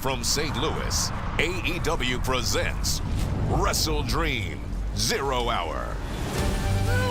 From St. Louis, AEW presents Wrestledream 0 Hour.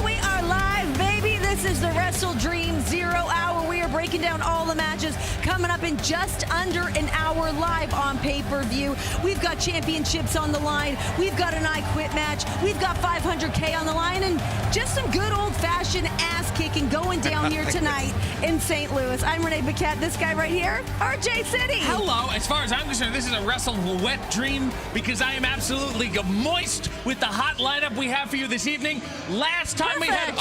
We are live, baby. This is the Wrestledream 0 Hour. We are breaking down all the matches coming up in just under an hour live on pay-per-view. We've got championships on the line. We've got an I Quit match. We've got $500K on the line, and just some good old-fashioned ass-kicking going down here tonight in St. Louis. I'm Renee Paquette. This guy right here, RJ City. Hello. As far as I'm concerned, this is a Wrestle Wet Dream because I am absolutely moist with the hot lineup we have for you this evening. Last time we had,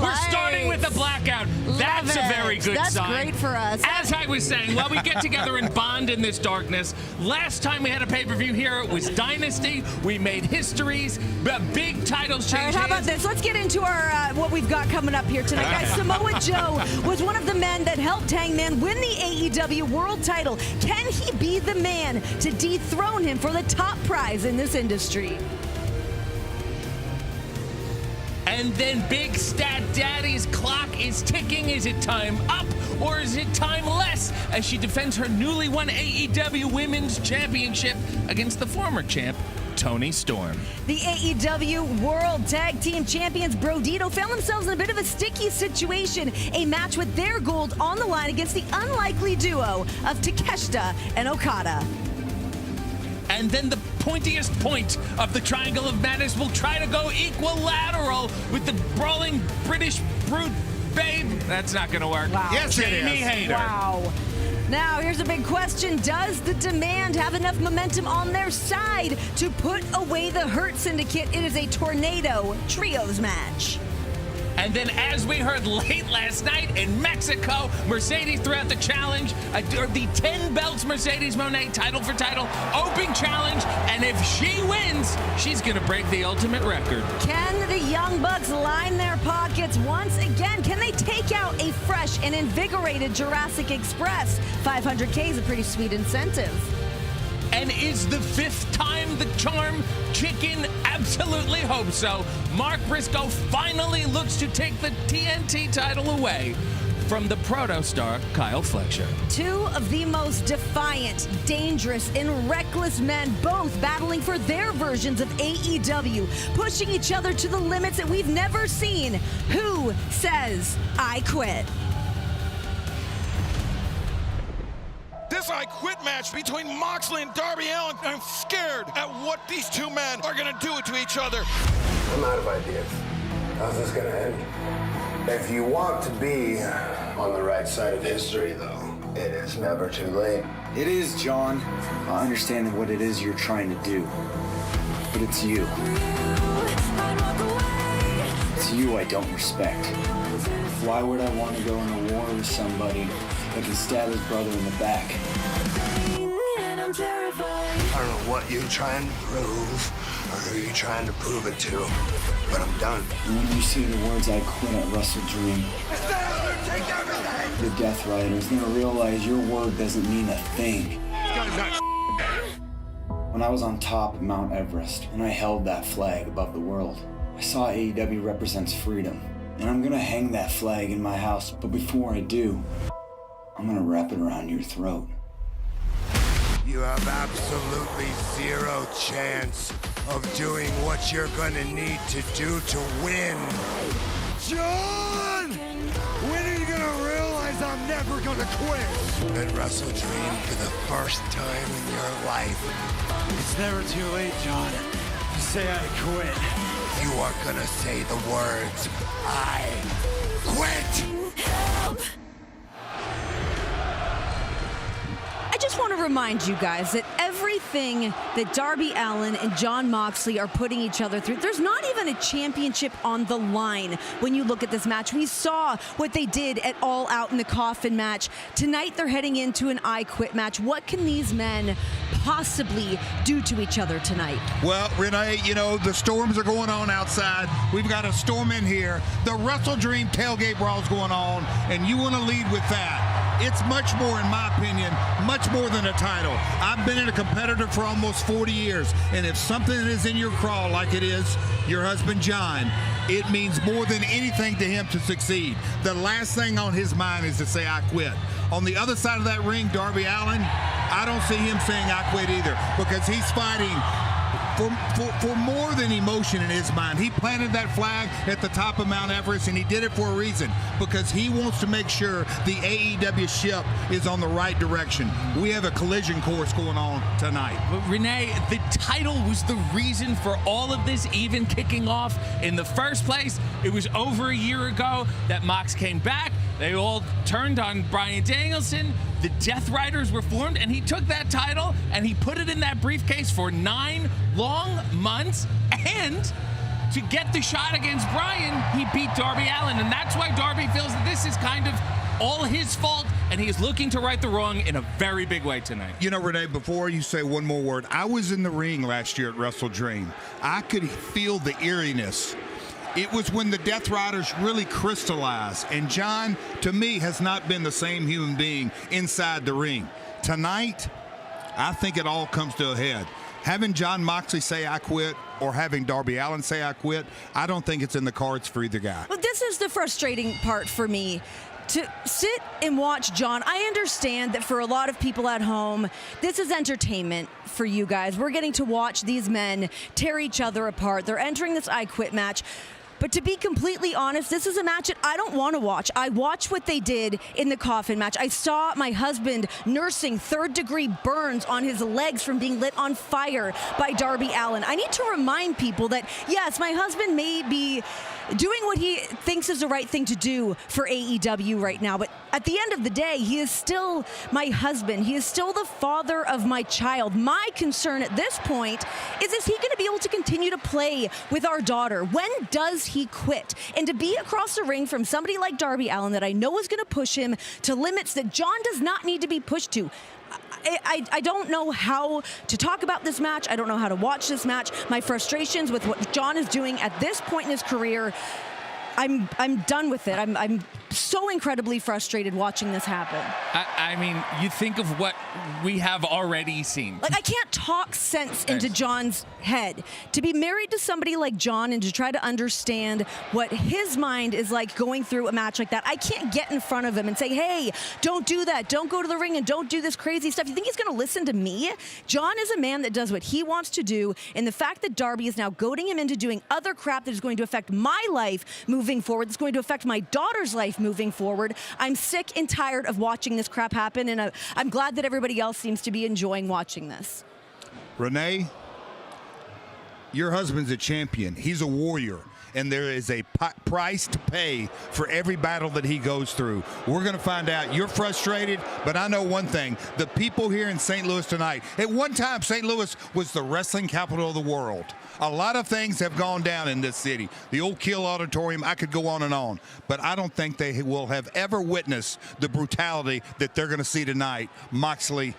we're starting with a blackout. That's a very good sign. That's great for us. As I was saying, well, we get together and bond in this darkness. Last time we had a pay-per-view here, it was Dynasty. We made histories, big titles change. All right, how about this? Let's get into our what we've got coming up here tonight. Guys, Samoa Joe was one of the men that helped Hangman win the AEW World title. Can he be the man to dethrone him for the top prize in this industry? And then Big Stat Daddy's clock is ticking. Is it time up or is it time less as she defends her newly won AEW Women's Championship against the former champ, Toni Storm? The AEW World Tag Team Champions Brodito found themselves in a bit of a sticky situation. A match with their gold on the line against the unlikely duo of Takeshita and Okada. And then the pointiest point of the Triangle of Madness will try to go equilateral with the brawling British brute babe. That's not going to work. Wow. Yes, Jamie Hayter. Wow. Now, here's a big question. Does the Demand have enough momentum on their side to put away the Hurt Syndicate? It is a Tornado Trios match. And then, as we heard late last night in Mexico, Mercedes threw out the challenge, the 10 belts Mercedes Moné title for title open challenge, and if she wins, she's going to break the ultimate record. Can the Young Bucks line their pockets once again? Can they take out a fresh and invigorated Jurassic Express? $500K is a pretty sweet incentive. And is the fifth time the charm? Chicken absolutely hope so. Mark Briscoe finally looks to take the TNT title away from the proto-star Kyle Fletcher. Two of the most defiant, dangerous, and reckless men, both battling for their versions of AEW, pushing each other to the limits that we've never seen. Who says, I quit? This I Quit match between Moxley and Darby Allin. I'm scared at what these two men are gonna do to each other. I'm out of ideas. How's this gonna end? If you want to be on the right side of history, though, it is never too late. It is, John. I understand what it is you're trying to do. But it's you. It's you I don't respect. Why would I want to go into war with somebody that can stab his brother in the back? I don't know what you're trying to prove or who you're trying to prove it to, but I'm done. And when you see the words I quit at Wrestledream, the Death Rider's gonna realize your word doesn't mean a thing. When I was on top of Mount Everest and I held that flag above the world, I saw AEW represents freedom. And I'm gonna hang that flag in my house, but before I do, I'm gonna wrap it around your throat. You have absolutely zero chance of doing what you're gonna need to do to win. John! When are you gonna realize I'm never gonna quit? At Wrestledream for the first time in your life. It's never too late, John. Just say I quit. You are gonna say the words, I quit! Help! I just want to remind you guys that everything that Darby Allin and Jon Moxley are putting each other through, there's not even a championship on the line when you look at this match. We saw what they did at All Out in the Coffin match. Tonight they're heading into an I Quit match. What can these men possibly do to each other tonight? Well, Renee, you know, the storms are going on outside. We've got a storm in here. The Wrestledream tailgate brawl's going on, and you want to lead with that. It's much more, in my opinion, much more than a title. I've been a competitor for almost 40 years, and if something is in your craw like it is your husband John, it means more than anything to him to succeed. The last thing on his mind is to say, I quit. On the other side of that ring, Darby Allin, I don't see him saying I quit either, because he's fighting for more than emotion in his mind. He planted that flag at the top of Mount Everest, and he did it for a reason, because he wants to make sure the AEW ship is on the right direction. We have a collision course going on tonight. But Renee, the title was the reason for all of this even kicking off in the first place. It was over a year ago that Mox came back. They all turned on Bryan Danielson. The Death Riders were formed, and he took that title and he put it in that briefcase for 9 long months. And to get the shot against Bryan, he beat Darby Allin. And that's why Darby feels that this is kind of all his fault, and he is looking to right the wrong in a very big way tonight. You know, Renee, before you say one more word, I was in the ring last year at Wrestledream. I could feel the eeriness. It was when the Death Riders really crystallized, and John, to me, has not been the same human being inside the ring. Tonight, I think it all comes to a head. Having Jon Moxley say I quit, or having Darby Allin say I quit, I don't think it's in the cards for either guy. Well, this is the frustrating part for me. To sit and watch John, I understand that for a lot of people at home, this is entertainment for you guys. We're getting to watch these men tear each other apart. They're entering this I Quit match. But to be completely honest, this is a match that I don't want to watch. I watched what they did in the Coffin match. I saw my husband nursing third-degree burns on his legs from being lit on fire by Darby Allin. I need to remind people that, yes, my husband may be doing what he thinks is the right thing to do for AEW right now, but at the end of the day, he is still my husband. He is still the father of my child. My concern at this point is he going to be able to continue to play with our daughter? When does he quit? And to be across the ring from somebody like Darby Allin that I know is going to push him to limits that John does not need to be pushed to. I don't know how to talk about this match. I don't know how to watch this match. My frustrations with what John is doing at this point in his career, I'm done with it. I'm so incredibly frustrated watching this happen. I mean, you think of what we have already seen. Like, I can't talk sense into Jon's head. To be married to somebody like Jon and to try to understand what his mind is like going through a match like that, I can't get in front of him and say, hey, don't do that. Don't go to the ring and don't do this crazy stuff. You think he's going to listen to me? Jon is a man that does what he wants to do, and the fact that Darby is now goading him into doing other crap that is going to affect my life moving forward, that's going to affect my daughter's life moving forward, I'm sick and tired of watching this crap happen, and I'm glad that everybody else seems to be enjoying watching this. Renee, your husband's a champion. He's a warrior. And there is a price to pay for every battle that he goes through. We're going to find out. You're frustrated, but I know one thing. The people here in St. Louis tonight, at one time, St. Louis was the wrestling capital of the world. A lot of things have gone down in this city. The old Kiel Auditorium, I could go on and on. But I don't think they will have ever witnessed the brutality that they're going to see tonight. Moxley,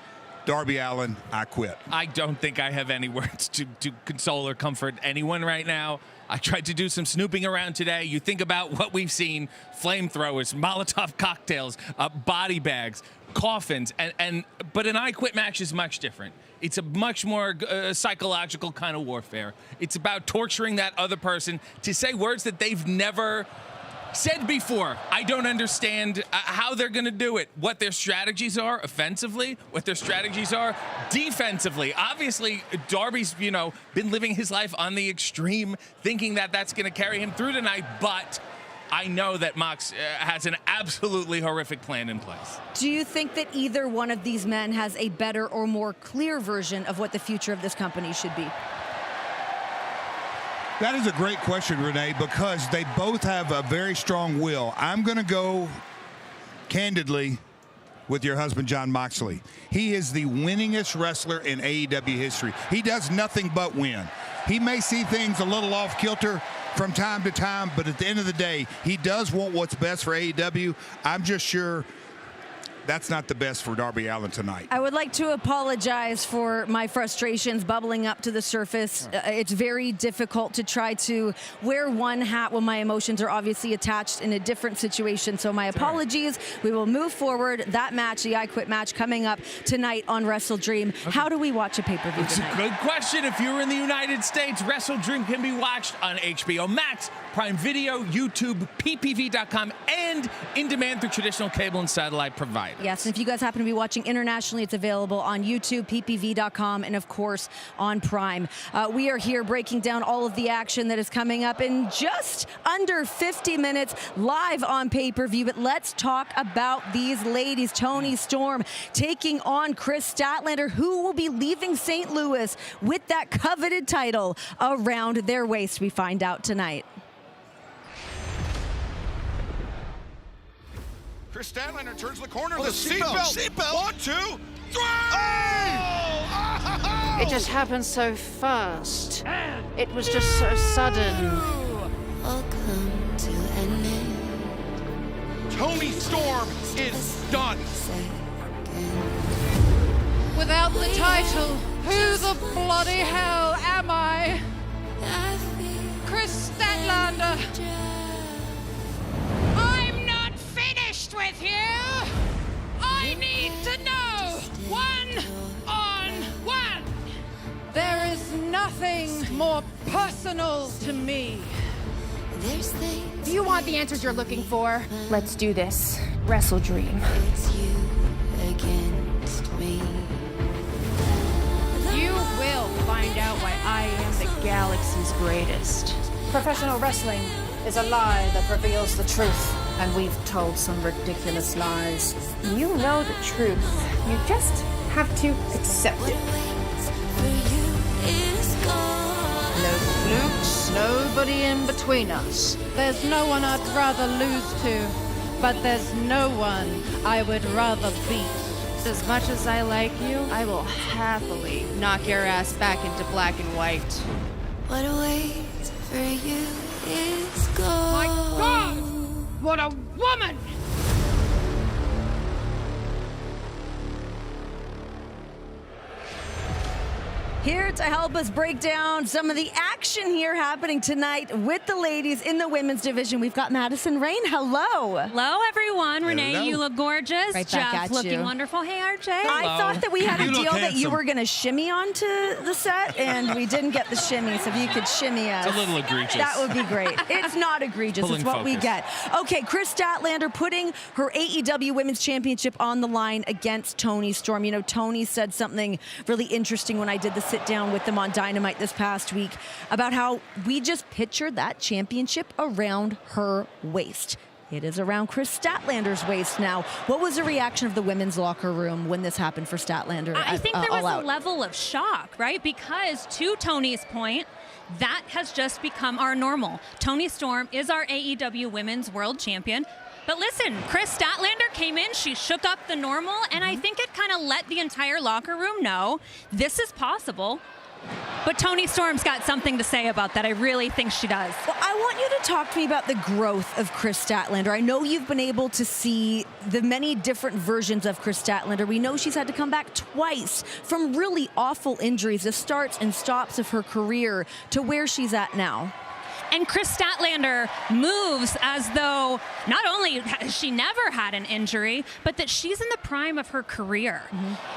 Darby Allin, I quit. I don't think I have any words to console or comfort anyone right now. I tried to do some snooping around today. You think about what we've seen: flamethrowers, Molotov cocktails, body bags, coffins, but an I Quit match is much different. It's a much more psychological kind of warfare. It's about torturing that other person to say words that they've never said before. I don't understand how they're going to do it, what their strategies are offensively, what their strategies are defensively. Obviously, Darby's, been living his life on the extreme, thinking that that's going to carry him through tonight, but I know that Mox has an absolutely horrific plan in place. Do you think that either one of these men has a better or more clear version of what the future of this company should be? That is a great question, Renee, because they both have a very strong will. I'm going to go candidly with your husband, Jon Moxley. He is the winningest wrestler in AEW history. He does nothing but win. He may see things a little off kilter from time to time, but at the end of the day, he does want what's best for AEW. I'm just sure that's not the best for Darby Allin tonight. I would like to apologize for my frustrations bubbling up to the surface. It's very difficult to try to wear one hat when my emotions are obviously attached in a different situation. So my apologies. We will move forward. That match, the I Quit match, coming up tonight on WrestleDream. Okay. How do we watch a pay-per-view It's tonight? a good question. If you're in the United States, WrestleDream can be watched on HBO Max, Prime Video, YouTube, ppv.com, and in demand through traditional cable and satellite providers. Yes, and if you guys happen to be watching internationally, it's available on YouTube, ppv.com, and of course on Prime. We are here breaking down all of the action that is coming up in just under 50 minutes live on pay-per-view. But let's talk about these ladies. Toni Storm taking on Kris Statlander, who will be leaving St. Louis with that coveted title around their waist. We find out tonight. Kris Statlander turns the corner. Oh, the seatbelt. seatbelt. 1, 2, 3. Oh! It just happened so fast. It was just so sudden. Welcome to an end. Toni Storm is done. Without the title, who the bloody hell am I? Kris Statlander. I'm not finished with you. I need to know one-on-one. There is nothing more personal to me. Do you want the answers you're looking for? Let's do this. WrestleDream. It's you against me. You will find out why I am the galaxy's greatest. Professional wrestling is a lie that reveals the truth, and we've told some ridiculous lies. You know the truth. You just have to accept it. No flukes, nobody in between us. There's no one I'd rather lose to, but there's no one I would rather beat. As much as I like you, I will happily knock your ass back into black and white. What awaits for you is gold. My God! What a woman! Here to help us break down some of the action here happening tonight with the ladies in the women's division. We've got Madison Rain. Hello. Hello, everyone. Renee, Hello. you look gorgeous. Right back Jeff at looking you. wonderful. Hey, RJ. I thought that we had a You look deal that you handsome. were going to shimmy onto the set, and we didn't get the shimmy, so if you could shimmy us. It's a little egregious. That would be great. It's not egregious. Pulling It's what we focus. get. Okay, Chris Statlander putting her AEW Women's Championship on the line against Toni Storm. You know, Toni said something really interesting when I did the sit down with them on Dynamite this past week about how we just pictured that championship around her waist. It is around Chris Statlander's waist now. What was the reaction of the women's locker room when this happened for Statlander? I think there was All a Out? level of shock, right? Because to Toni's point, that has just become our normal. Toni Storm is our AEW Women's World Champion. But listen, Chris Statlander came in, she shook up the normal, and I think it kind of let the entire locker room know this is possible. But Toni Storm's got something to say about that. I really think she does. Well, I want you to talk to me about the growth of Chris Statlander. I know you've been able to see the many different versions of Chris Statlander. We know she's had to come back twice from really awful injuries, the starts and stops of her career to where she's at now. And Chris Statlander moves as though not only has she never had an injury, but that she's in the prime of her career.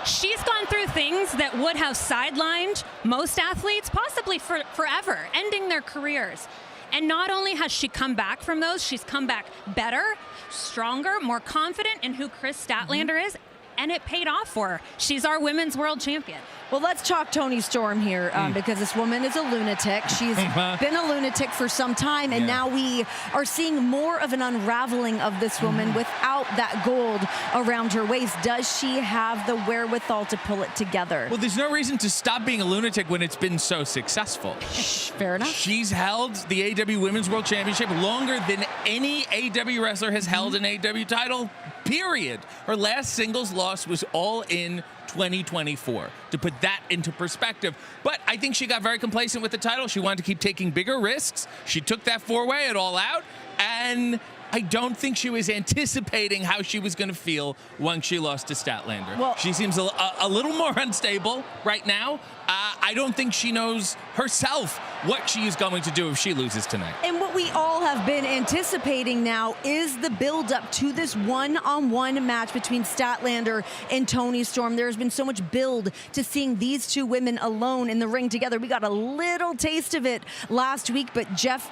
She's gone through things that would have sidelined most athletes, possibly forever, ending their careers. And not only has she come back from those, she's come back better, stronger, more confident in who Chris Statlander is, and it paid off for her. She's our women's world champion. Well, let's talk Toni Storm here because this woman is a lunatic. She's been a lunatic for some time, and now we are seeing more of an unraveling of this woman without that gold around her waist. Does she have the wherewithal to pull it together? Well, there's no reason to stop being a lunatic when it's been so successful. Fair enough. She's held the AEW Women's World Championship longer than any AEW wrestler has held an AEW title, period. Her last singles loss was all in 2024, to put that into perspective. But I think she got very complacent with the title. She wanted to keep taking bigger risks. She took that four-way at All Out, and I don't think she was anticipating how she was going to feel once she lost to Statlander. Well, she seems a little more unstable right now. I don't think she knows herself what she is going to do if she loses tonight. And what we all have been anticipating now is the build-up to this one-on-one match between Statlander and Toni Storm. There's been so much build to seeing these two women alone in the ring together. We got a little taste of it last week, but Jeff,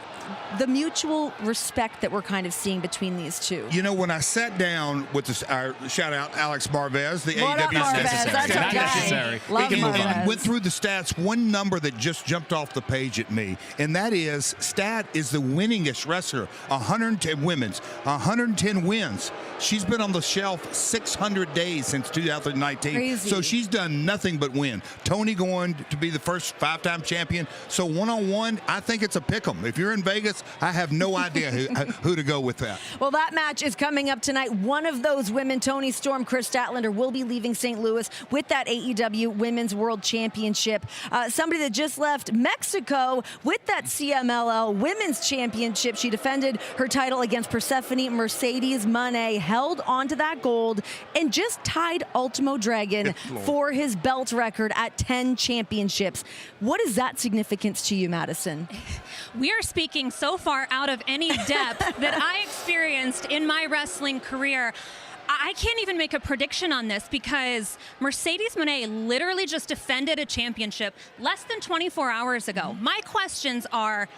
the mutual respect that we're kind of seeing between these two. You know, when I sat down with our shout out Alex Marvez, the What up, AEW Marvez? That's our Not guy. necessary. Love and Marvez. went through the stats. One number that just jumped off the page at me, and that is Stat is the winningest wrestler. 110 women's, 110 wins. She's been on the shelf 600 days since 2019. Crazy. So she's done nothing but win. Toni going to be the first 5-time champion. So one-on-one, I think it's a pick 'em. If you're in Vegas, I have no idea who to go with that. Well, that match is coming up tonight. One of those women, Toni Storm, Chris Statlander, will be leaving St. Louis with that AEW Women's World Championship. Somebody that just left Mexico with that CMLL Women's Championship. She defended her title against Persephone Mercedes Moné, held onto that gold, and just tied Ultimo Dragon for his belt record at 10 championships. What is that significance to you, Madison? We are speaking so far out of any depth that I experienced in my wrestling career. I can't even make a prediction on this because Mercedes Moné literally just defended a championship less than 24 hours ago. My questions are,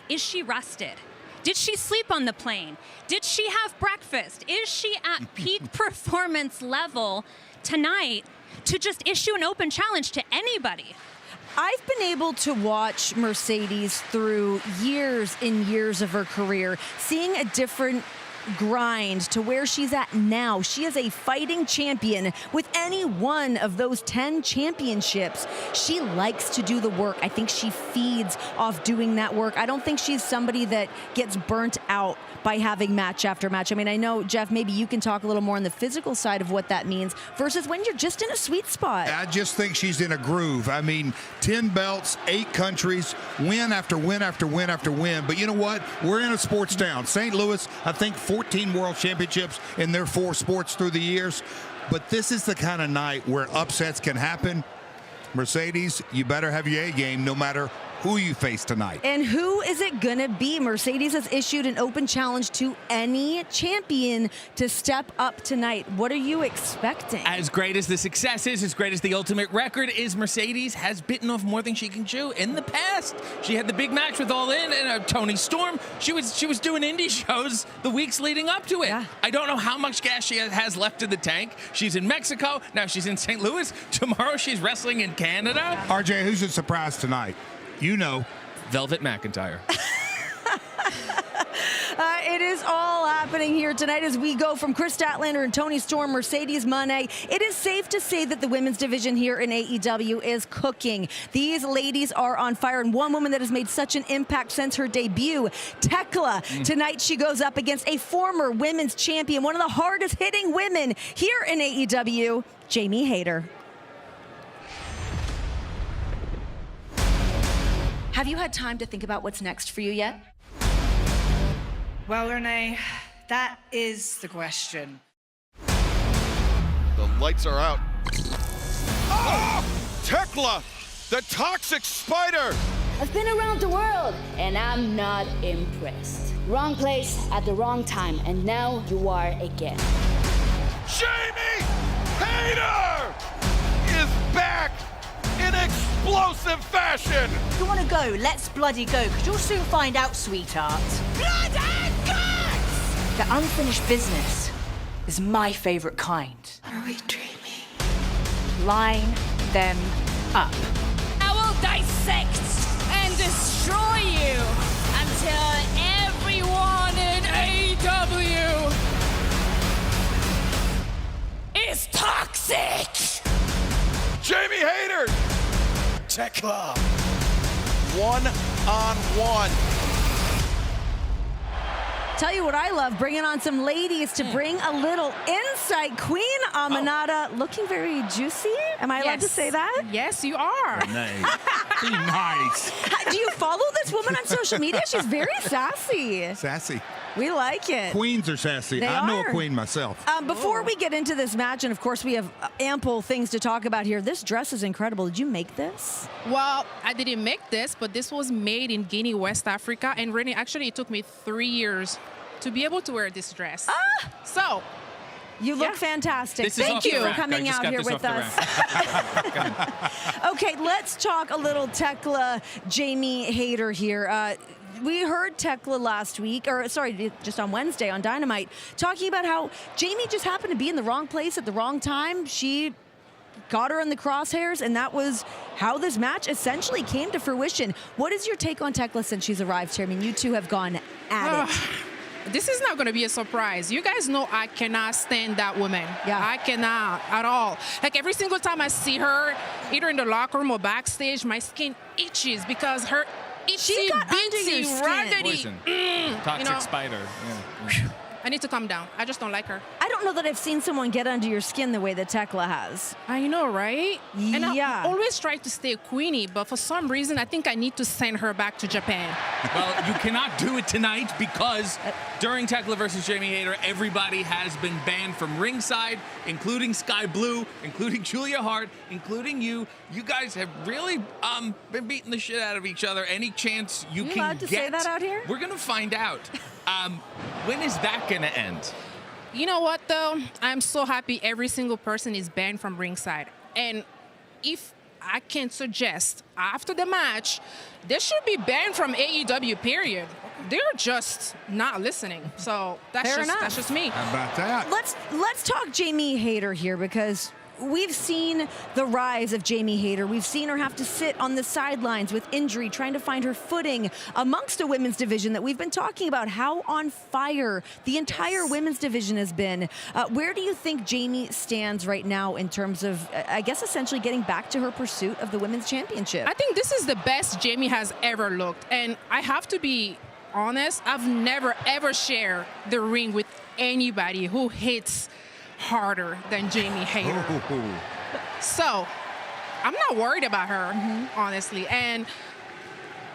is she rested? Did she sleep on the plane? Did she have breakfast? Is she at peak performance level tonight to just issue an open challenge to anybody? I've been able to watch Mercedes through years and years of her career, seeing a different grind to where she's at now. She is a fighting champion with any one of those 10 championships. She likes to do the work. I think she feeds off doing that work. I don't think she's somebody that gets burnt out by having match after match. I mean, I know, Jeff, maybe you can talk a little more on the physical side of what that means versus when you're just in a sweet spot. I just think she's in a groove. I mean, 10 belts, 8 countries, win after win after win after win. But you know what? We're in a sports town. St. Louis, I think 14 world championships in their 4 sports through the years. But this is the kind of night where upsets can happen. Mercedes, you better have your A game no matter who you face tonight. And who is it gonna be? Mercedes has issued an open challenge to any champion to step up tonight. What are you expecting? As great as the success is, as great as the ultimate record is, Mercedes has bitten off more than she can chew. In the past, she had the big match with All In and Toni Storm. She was doing indie shows the weeks leading up to it. Yeah. I don't know how much gas she has left in the tank. She's in Mexico. Now she's in St. Louis. Tomorrow she's wrestling in Canada. RJ, who's a surprise tonight? You know. Velvet McIntyre. It is all happening here tonight as we go from Chris Statlander and Toni Storm, Mercedes Moné. It is safe to say that the women's division here in AEW is cooking. These ladies are on fire, and one woman that has made such an impact since her debut, Teckla. Tonight she goes up against a former women's champion, one of the hardest hitting women here in AEW, Jamie Hayter. Have you had time to think about what's next for you yet? Well, Renee, that is the question. The lights are out. Oh! Teckla, the toxic spider! I've been around the world, and I'm not impressed. Wrong place at the wrong time, and now you are again. Jamie Hayter is back in explosive fashion! You want to go? Let's bloody go, because you'll soon find out, sweetheart. Blood and guts! The unfinished business is my favorite kind. Are we dreaming? Line them up. I will dissect and destroy you until everyone in AEW is toxic! Jamie Hayter! Teckla! One-on-one. Tell you what I love, bringing on some ladies to bring a little insight. Queen Aminata looking very juicy. Am I allowed to say that? Yes, you are. Nice. Nice. Do you follow this woman on social media? She's very sassy. Sassy. We like it. Queens are sassy. They I know are. a queen myself. Before we get into this match, and of course we have ample things to talk about here, this dress is incredible. Did you make this? Well, I didn't make this, but this was made in Guinea, West Africa. And really, actually, it took me 3 years to be able to wear this dress. So, you look fantastic. This is Thank off the you for rack. coming I just out got here this with off the us. Okay, let's talk a little Teckla, Jamie Hayter here. We heard Teckla last week, or sorry, just on Wednesday on Dynamite, talking about how Jamie just happened to be in the wrong place at the wrong time. She got her in the crosshairs, and that was how this match essentially came to fruition. What is your take on Teckla since she's arrived here? I mean, you two have gone at it. this is not going to be a surprise. You guys know I cannot stand that woman. Yeah. I cannot at all. Like every single time I see her, either in the locker room or backstage, my skin itches because her She got under your itsy, skin. raggedy. Poison. Toxic You know, spider. Yeah. I need to calm down. I just don't like her. I don't know that I've seen someone get under your skin the way that Teckla has. I know, right? And Yeah. I always try to stay queenie, but for some reason, I think I need to send her back to Japan. Well, you cannot do it tonight because during Teckla versus Jamie Hayter, everybody has been banned from ringside, including Sky Blue, including Julia Hart, including you. You guys have really been beating the shit out of each other. Any chance you can allowed to get? say that out here? We're gonna find out. When is that gonna end? You know what, though? I'm so happy every single person is banned from ringside. And if I can suggest, after the match, they should be banned from AEW, period. They're just not listening. So that's just me. How about that? Let's talk Jamie Hayter here, because we've seen the rise of Jamie Hayter. We've seen her have to sit on the sidelines with injury, trying to find her footing amongst a women's division that we've been talking about how on fire the entire women's division has been. Where do you think Jamie stands right now in terms of, I guess, essentially getting back to her pursuit of the women's championship? I think this is the best Jamie has ever looked. And I have to be honest, I've never, ever shared the ring with anybody who hits harder than Jamie Hayter. So I'm not worried about her, honestly. And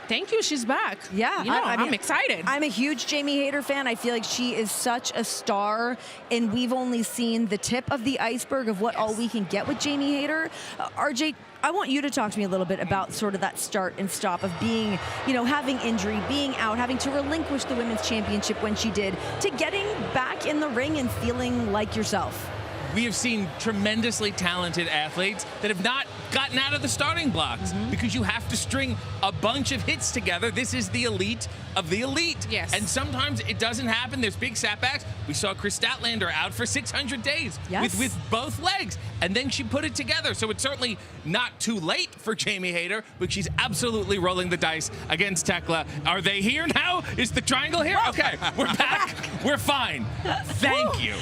Thank you. She's back. Yeah, You know, I'm excited. I'm a huge Jamie Hayter fan. I feel like she is such a star, and we've only seen the tip of the iceberg of what all we can get with Jamie Hayter. RJ, I want you to talk to me a little bit about sort of that start and stop of being, having injury, being out, having to relinquish the women's championship when she did, to getting back in the ring and feeling like yourself. We have seen tremendously talented athletes that have not gotten out of the starting blocks because you have to string a bunch of hits together. This is the elite of the elite. Yes. And sometimes it doesn't happen. There's big setbacks. We saw Chris Statlander out for 600 days with both legs, and then she put it together. So it's certainly not too late for Jamie Hayter, but she's absolutely rolling the dice against Teckla. Are they here now? Is the triangle here? Okay, we're back. We're fine. Thank you.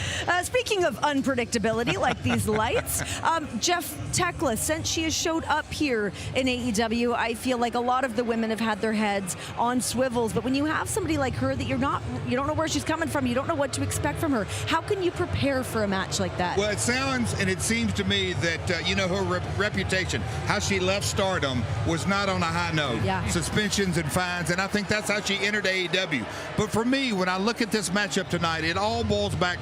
Speaking of unpredictability, like these lights, Jeff, Teckla, since she has showed up here in AEW, I feel like a lot of the women have had their heads on swivels. But when you have somebody like her that you don't know where she's coming from, you don't know what to expect from her, how can you prepare for a match like that? Well, it sounds and it seems to me that, her reputation, how she left Stardom was not on a high note. Yeah. Suspensions and fines, and I think that's how she entered AEW. But for me, when I look at this matchup tonight, it all boils back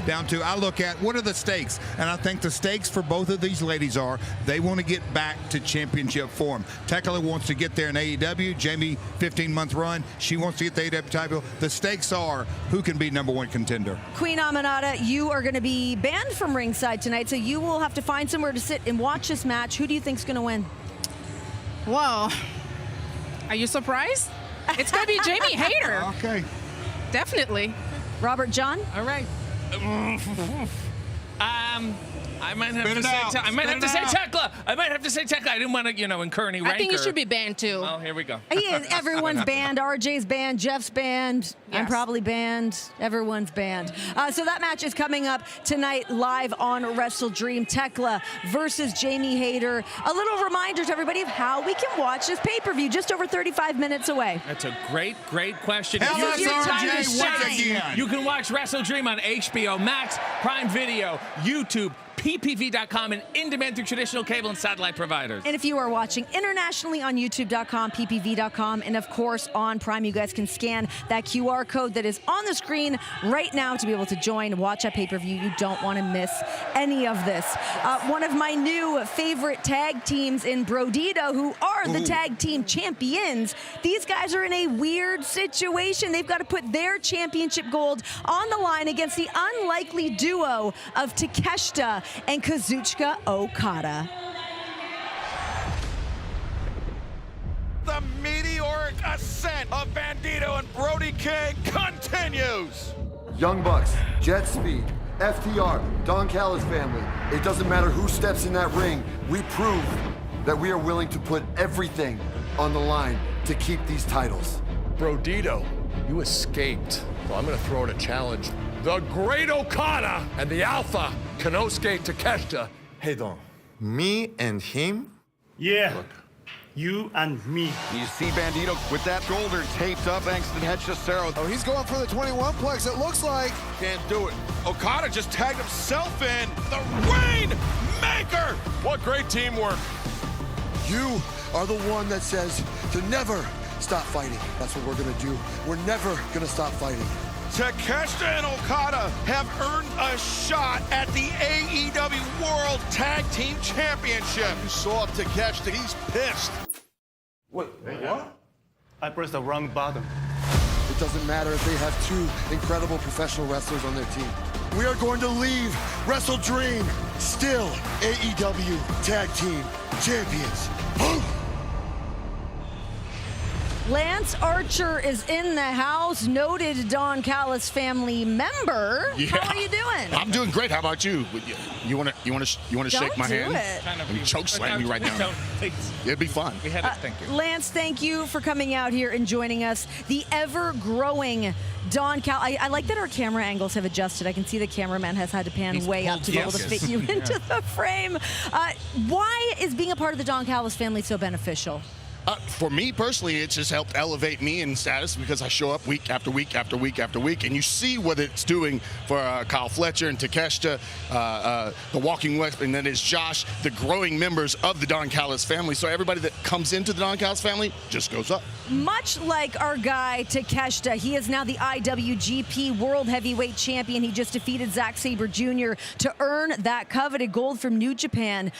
down to I look at what are the stakes, and I think the stakes for both of these ladies are they want to get back to championship form. Teckla wants to get there in AEW. Jamie, 15-month run. She wants to get the AEW title. The stakes are who can be #1 contender. Queen Aminata, you are going to be banned from ringside tonight, so you will have to find somewhere to sit and watch this match. Who do you think's going to win? Well, are you surprised? It's going to be Jamie Hayter. Okay. Definitely. Robert John? All right. I might have to say Teckla. I might have to say Teckla. I didn't want to, incur any rancor. I think you should be banned too. Well, here we go. He is. Everyone's banned. RJ's banned. Jeff's banned. I'm probably banned. Everyone's banned. So that match is coming up tonight live on Wrestledream. Teckla versus Jamie Hayter. A little reminder to everybody of how we can watch this pay-per-view just over 35 minutes away. That's a great question. Tell us, RJ, once again. You can watch WrestleDream on HBO Max, Prime Video, YouTube, ppv.com, and in-demand through traditional cable and satellite providers. And if you are watching internationally on youtube.com, ppv.com, and of course on Prime, you guys can scan that QR code that is on the screen right now to be able to join, watch that pay-per-view. You don't want to miss any of this. One of my new favorite tag teams in Brodito, who are the tag team champions, these guys are in a weird situation. They've got to put their championship gold on the line against the unlikely duo of Takeshita and Kazuchika Okada. The meteoric ascent of Bandito and Brody King continues. Young Bucks, Jet Speed, FTR, Don Callis family. It doesn't matter who steps in that ring. We prove that we are willing to put everything on the line to keep these titles. Brodito, you escaped. Well, I'm going to throw out a challenge. The Great Okada and the Alpha, Konosuke Takeshita. Hey, Don, me and him? Yeah, you and me. You see Bandito with that shoulder taped up thanks to Hechicero. Oh, he's going for the 21 plex, it looks like. Can't do it. Okada just tagged himself in. The Rainmaker! What great teamwork. You are the one that says to never stop fighting. That's what we're gonna do. We're never gonna stop fighting. Takeshita and Okada have earned a shot at the AEW World Tag Team Championship. You saw Takeshita, he's pissed. Wait, what? I pressed the wrong button. It doesn't matter if they have two incredible professional wrestlers on their team. We are going to leave WrestleDream still AEW Tag Team Champions. Lance Archer is in the house, noted Don Callis family member. Yeah. How are you doing? I'm doing great. How about you? You want to shake my hand? And choke slam me right now. It'd be fun. We had it. Thank you. Lance, thank you for coming out here and joining us. The ever-growing Don Callis. I like that our camera angles have adjusted. I can see the cameraman has had to pan way up to be able to fit you into the frame. Why is being a part of the Don Callis family so beneficial? For me personally, it's just helped elevate me in status because I show up week after week after week after week, and you see what it's doing for Kyle Fletcher and Teckla, the Walking West, and then it's Josh, the growing members of the Don Callis family. So everybody that comes into the Don Callis family just goes up. Much like our guy Teckla, he is now the IWGP World Heavyweight Champion. He just defeated Zack Sabre Jr. to earn that coveted gold from New Japan.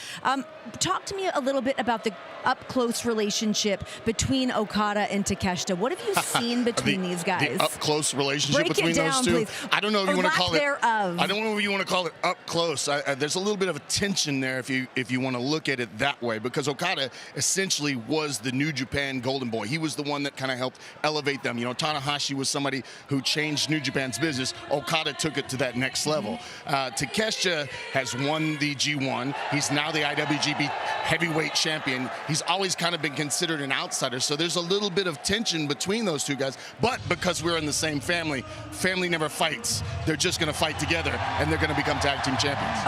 Talk to me a little bit about the up-close relationship between Okada and Teckla. What have you seen between these guys? The up-close relationship Break between it down, those two. please. I don't know if you want to call it. Thereof. I don't know if you want to call it up close. There's a little bit of a tension there if you want to look at it that way, because Okada essentially was the New Japan golden boy. He was the one that kind of helped elevate them. You know, Tanahashi was somebody who changed New Japan's business. Okada took it to that next level. Teckla has won the G1. He's now the IWGP heavyweight champion. He's always kind of been considered an outsider, so there's a little bit of tension between those two guys. But because we're in the same family, family never fights. They're just going to fight together, and they're going to become tag team champions.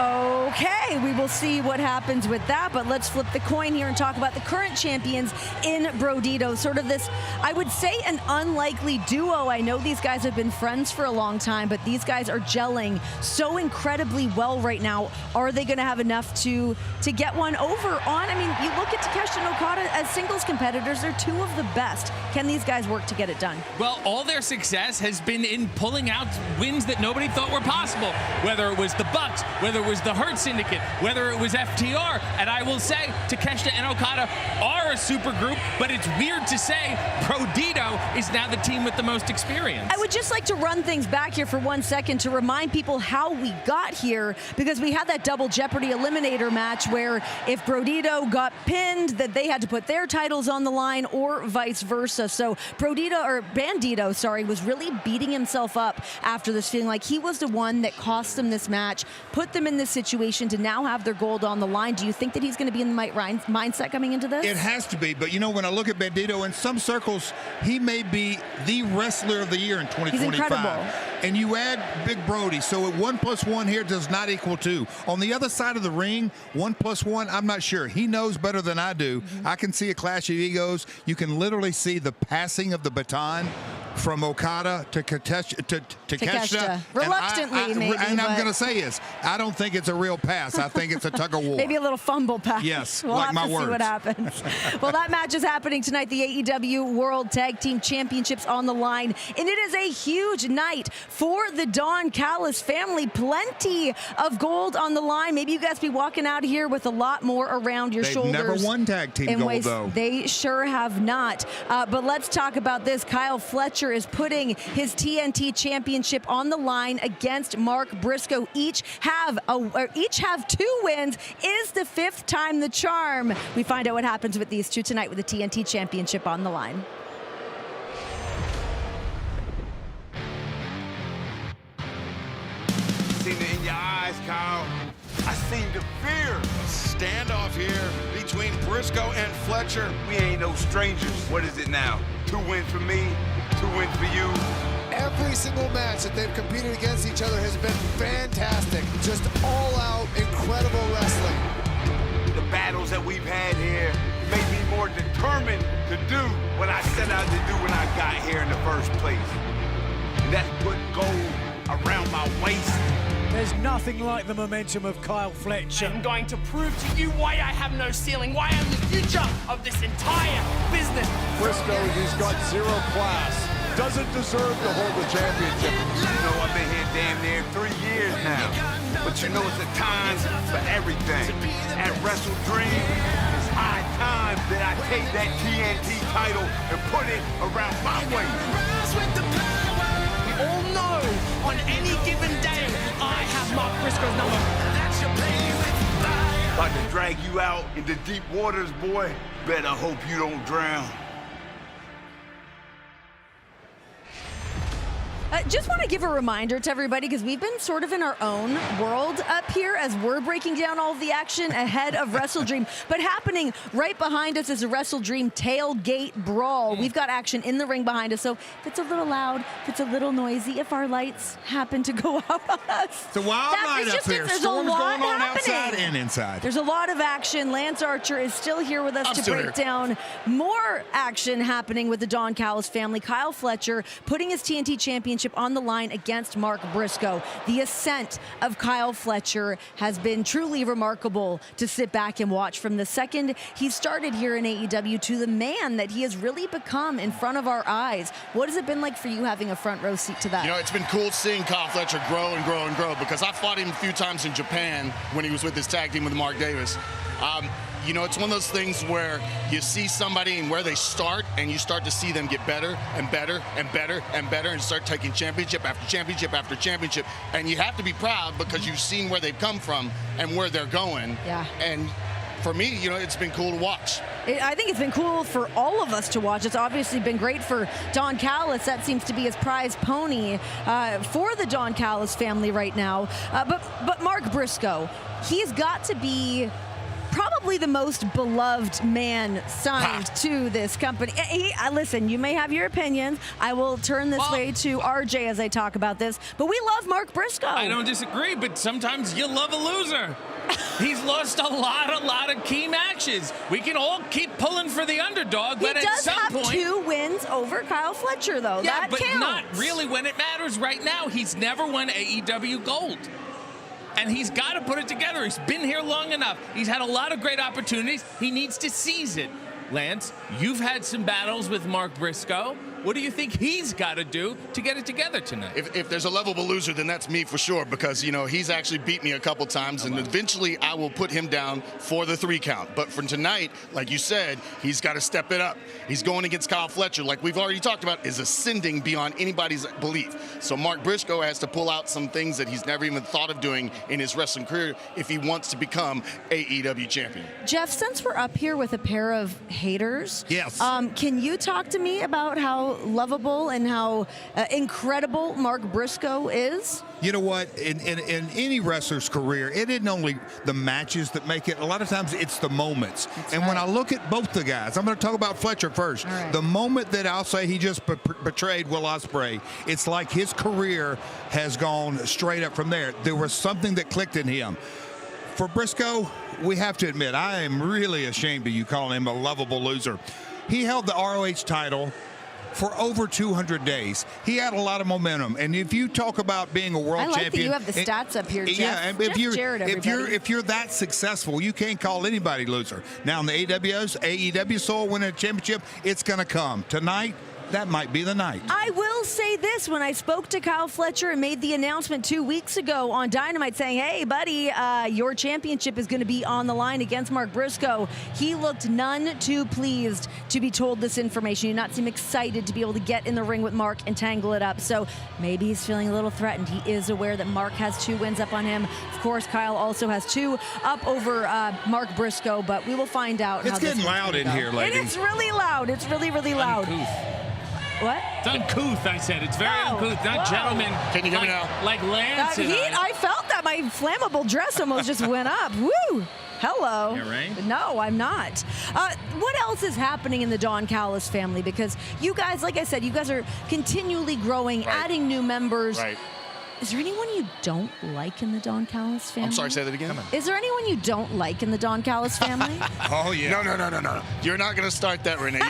Okay, we will see what happens with that, but let's flip the coin here and talk about the current champions in Brodito. Sort of this, I would say, an unlikely duo. I know these guys have been friends for a long time, but these guys are gelling so incredibly well right now. Are they going to have enough to get one over on? I mean, you look at Teckla and Okada as singles competitors. They're two of the best. Can these guys work to get it done? Well, all their success has been in pulling out wins that nobody thought were possible, whether it was the Bucks, whether it was the Hurt Syndicate, whether it was FTR. And I will say, Teckla and Okada are a super group, but it's weird to say Brodito is now the team with the most experience. I would just like to run things back here for 1 second to remind people how we got here, because we had that double Jeopardy eliminator match where if Brodito got pinned, that they had to put their titles on the line, or vice versa. So Bandito, was really beating himself up after this, feeling like he was the one that cost them this match, put them in this situation to now have their gold on the line. Do you think that he's going to be in the right mindset coming into this? It has to be, but you know, when I look at Bandito, in some circles, he may be the wrestler of the year in 2025. He's incredible. And you add Big Brody, so 1 + 1 here does not equal 2. On the other side of the ring, 1 + 1, I'm not sure. He knows better than I do. I can see a clash of egos. You can literally see the passing of the baton from Okada to Teckla. Reluctantly, maybe. And I'm going to say is, I don't think it's a real pass. I think it's a tug of war. Maybe a little fumble pass. Yes, we'll like have my to words. see what happens. Well, that match is happening tonight. The AEW World Tag Team Championships on the line, and it is a huge night for the Don Callis family. Plenty of gold on the line. Maybe you guys be walking out here with a lot more around your shoulders. They've never won tag team gold, though. They sure have not. But let's talk about this. Kyle Fletcher is putting his TNT Championship on the line against Mark Briscoe. Each have 2 wins. Is the 5th time the charm? We find out what happens with these two tonight with the TNT Championship on the line. Seen it in your eyes, Kyle. I seen the fear. A standoff here between Briscoe and Fletcher. We ain't no strangers. What is it now? 2 wins for me, 2 wins for you. Every single match that they've competed against each other has been fantastic. Just all-out, incredible wrestling. The battles that we've had here made me more determined to do what I set out to do when I got here in the first place. And that's putting gold around my waist. There's nothing like the momentum of Kyle Fletcher. I'm going to prove to you why I have no ceiling, why I'm the future of this entire business. Briscoe, he's got 0 class. Doesn't deserve to hold the championship. You know, I've been here damn near 3 years now. But you know, it's a time for everything. At Wrestledream, it's high time that I take that TNT title and put it around my waist. We all know on any given day, I have Mark Briscoe's number. About to drag you out into deep waters, boy. Better hope you don't drown. just want to give a reminder to everybody, because we've been sort of in our own world up here as we're breaking down all of the action ahead of Wrestledream. But happening right behind us is a Wrestledream tailgate brawl. We've got action in the ring behind us, so if it's a little loud, if it's a little noisy, if our lights happen to go out on us. It's a wild night up here. Storms going on outside and inside. There's a lot of action. Lance Archer is still here with us to break down more action happening with the Don Callis family. Kyle Fletcher putting his TNT Championship on the line against Mark Briscoe. The ascent of Kyle Fletcher has been truly remarkable to sit back and watch from the second he started here in AEW to the man that he has really become in front of our eyes. What has it been like for you having a front row seat to that? You know, it's been cool seeing Kyle Fletcher grow and grow and grow, because I fought him a few times in Japan when he was with his tag team with Mark Davis. You know, it's one of those things where you see somebody and where they start, and you start to see them get better and better and better and better, and start taking championship after championship after championship. And you have to be proud because you've seen where they've come from and where they're going. Yeah. And for me, you know, it's been cool to watch. I think it's been cool for all of us to watch. It's obviously been great for Don Callis. That seems to be his prize pony for the Don Callis family right now. But Mark Briscoe, he's got to be probably the most beloved man signed to this company. Listen, you may have your opinions. I will turn this way to RJ as I talk about this, but we love Mark Briscoe. I don't disagree, but sometimes you love a loser. He's lost a lot of key matches. We can all keep pulling for the underdog, but at some point... He does have 2 wins over Kyle Fletcher, though. Yeah, that but counts. not really when it matters right now. He's never won AEW Gold. And he's got to put it together. He's been here long enough. He's had a lot of great opportunities. He needs to seize it. Lance, you've had some battles with Mark Briscoe. What do you think he's got to do to get it together tonight? If there's a lovable loser, then that's me for sure, because, you know, he's actually beat me a couple times, and eventually I will put him down for the 3 count. But for tonight, like you said, he's got to step it up. He's going against Kyle Fletcher, like we've already talked about, is ascending beyond anybody's belief. So Mark Briscoe has to pull out some things that he's never even thought of doing in his wrestling career if he wants to become AEW champion. Jeff, since we're up here with a pair of haters, yes, can you talk to me about how lovable and how incredible Mark Briscoe is? You know what? In any wrestler's career, it isn't only the matches that make it. A lot of times it's the moments. When I look at both the guys, I'm going to talk about Fletcher first. The moment that I'll say he just betrayed Will Ospreay, it's like his career has gone straight up from there. There was something that clicked in him. For Briscoe, we have to admit, I am really ashamed of you calling him a lovable loser. He held the ROH title for over 200 days. He had a lot of momentum, and if you talk about being a world champion, that you have the stats up here, Jeff. Yeah, and if you're that successful, you can't call anybody loser. Now in the AEW soul, winning a championship, it's going to come tonight. That might be the night. I will say this, when I spoke to Kyle Fletcher and made the announcement 2 weeks ago on Dynamite saying, hey, buddy, your championship is going to be on the line against Mark Briscoe, he looked none too pleased to be told this information. He did not seem excited to be able to get in the ring with Mark and tangle it up. So maybe he's feeling a little threatened. He is aware that Mark has 2 wins up on him. Of course, Kyle also has 2 up over Mark Briscoe, but we will find out. It's getting loud in here, ladies. It's really loud. It's really, really loud. What? It's uncouth, I said. It's very uncouth. Not gentlemen. Can you hear me now? Like Lance. I felt that my flammable dress almost just went up. Woo! Hello. Yeah, right? No, I'm not. What else is happening in the Don Callis family? Because you guys, like I said, you guys are continually growing, adding new members. Right. Is there anyone you don't like in the Don Callis family? I'm sorry, say that again. Is there anyone you don't like in the Don Callis family? Oh, yeah. No. You're not going to start that, Renee.